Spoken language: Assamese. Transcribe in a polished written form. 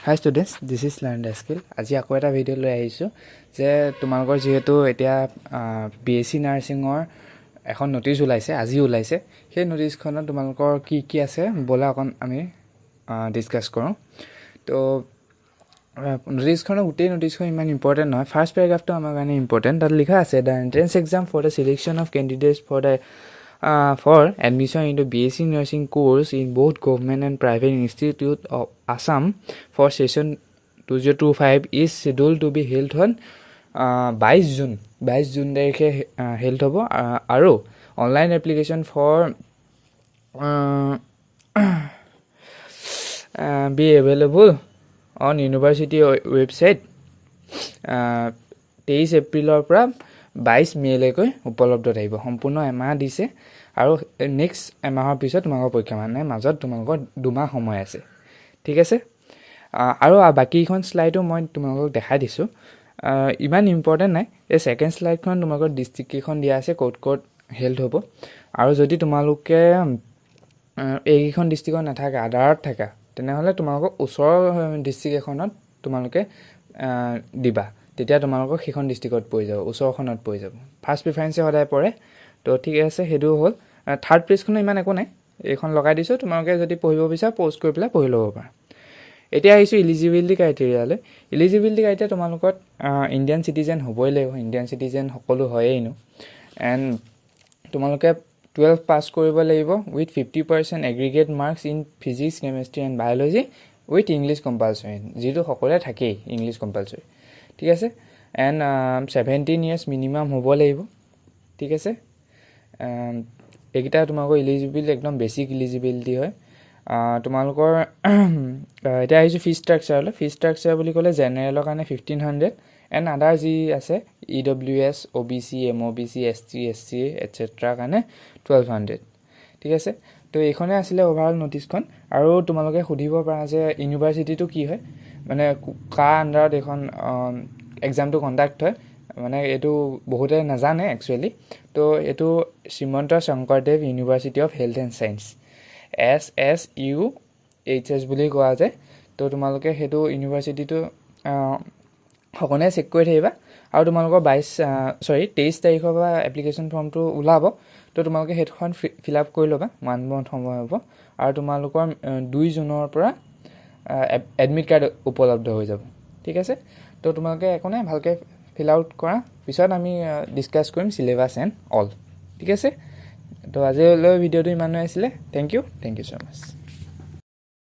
Hi students, this is Learn the Skill. আজি আকৌ এটা ভিডিঅ' লৈ আহিছোঁ যে তোমালোকৰ যিহেতু এতিয়া BSc নাৰ্ছিঙৰ এখন নটিচ ওলাইছে, আজি ওলাইছে। সেই নটিচখনত তোমালোকৰ কি কি আছে বলা অকণ আমি ডিছকাছ কৰোঁ। তো নটিচখনৰ গোটেই নটিচখন ইমান ইম্পৰ্টেণ্ট নহয়। ফাৰ্ষ্ট পেৰাগ্ৰাফটো আমাৰ কাৰণে ইম্পৰ্টেণ্ট। তাত লিখা আছে the entrance exam for the selection of candidates for admission into BSc Nursing course in both government and private institute of Assam for session 2025 is scheduled to be held on 22 June তাৰিখে held হ'ব আৰু online application for be available on university website 23 এপ্ৰিলৰ পৰা 22 মেলৈকৈ উপলব্ধ থাকিব। সম্পূৰ্ণ এমাহ দিছে আৰু নেক্সট এমাহৰ পিছত তোমালোকৰ পৰীক্ষা, মানে মাজত তোমালোকৰ 2 মাহ সময় আছে। ঠিক আছে, আৰু বাকীখন শ্লাইডো মই তোমালোকক দেখাই দিছোঁ, ইমান ইম্পৰ্টেণ্ট নাই। এই ছেকেণ্ড শ্লাইডখন তোমালোকৰ ডিষ্ট্ৰিক্ট কেইখন দিয়া আছে, ক'ত ক'ত হেল্ড হ'ব। আৰু যদি তোমালোকে এইকেইখন ডিষ্ট্ৰিক্টত নাথাকে, আদাৰত থাকা, তেনেহ'লে তোমালোকক ওচৰৰ ডিষ্ট্ৰিক্ট এখনত তোমালোকে দিবা, তেতিয়া তোমালোকক সেইখন ডিষ্ট্ৰিক্টত পৰি যাব, ওচৰখনত পৰি যাব। ফাৰ্ষ্ট প্ৰিফাৰেঞ্চে সদায় পৰে। তো ঠিক আছে, সেইটো হ'ল। থাৰ্ড পেজখনো ইমান একো নাই, এইখন লগাই দিছোঁ। তোমালোকে যদি পঢ়িব বিচাৰা প'ষ্ট কৰি পেলাই পঢ়ি ল'ব পাৰা। এতিয়া আহিছোঁ ইলিজিবিলিটি ক্ৰাইটেৰিয়ালৈ। ইলিজিবিলিটি ক্ৰাইটেৰিয়া তোমালোকৰ ইণ্ডিয়ান চিটিজেন হ'বই লাগিব, ইণ্ডিয়ান চিটিজেন সকলো হয়েইনো। এণ্ড তোমালোকে 12 পাছ কৰিব লাগিব with 50% aggregate marks in physics, chemistry and biology with English compulsory, যিটো সকলোৱে থাকেই ইংলিছ কম্পালচৰি। ঠিক আছে, এণ্ড 17 years মিনিমাম হ'ব লাগিব। ঠিক আছে, এইকেইটা তোমালোকৰ ইলিজিবিলিটি একদম বেছিক ইলিজিবিলিটি হয়। তোমালোকৰ এতিয়া আহিছোঁ ফিজ ষ্ট্ৰাকচাৰলৈ। ফিজ ষ্ট্ৰাকচাৰ বুলি ক'লে জেনেৰেলৰ কাৰণে 1500 এণ্ড আদাৰ যি আছে EWS, OBC, MOBC, ST, SC এটচেট্ৰাৰ কাৰণে 1200। ঠিক আছে, তো এইখনে আছিলে অভাৰঅল নটিচখন। আৰু তোমালোকে সুধিব পাৰা যে ইউনিভাৰ্চিটিটো কি হয়, মানে কাৰ আণ্ডাৰত এইখন এক্সামটো কণ্ডাক্ট হয়, মানে এইটো বহুতে নাজানে একচুৱেলি। তো এইটো Srimanta Sankardev university of health and science, SSUHS বুলি কোৱা যায়। তো তোমালোকে সেইটো ইউনিভাৰ্চিটিটো সকলোৱে চেক কৰি থাকিবা। আৰু তোমালোকৰ 23 তাৰিখৰ পৰা এপ্লিকেশ্যন ফৰ্মটো ওলাব। তো তোমালোকে সেইখন ফিল আপ কৰি ল'বা, 1 month সময় হ'ব। আৰু তোমালোকৰ 2 জুনৰ পৰা এডমিট কাৰ্ড উপলব্ধ হৈ যাব। ঠিক আছে, তো তোমালোকে একো নাই, ভালকৈ ফিল আউট কৰা, পিছত আমি ডিছকাছ কৰিম চিলেবাছ এণ্ড অল। ঠিক আছে, তো আজিলৈ ভিডিঅ'টো ইমানেই আছিলে। Thank you so' much.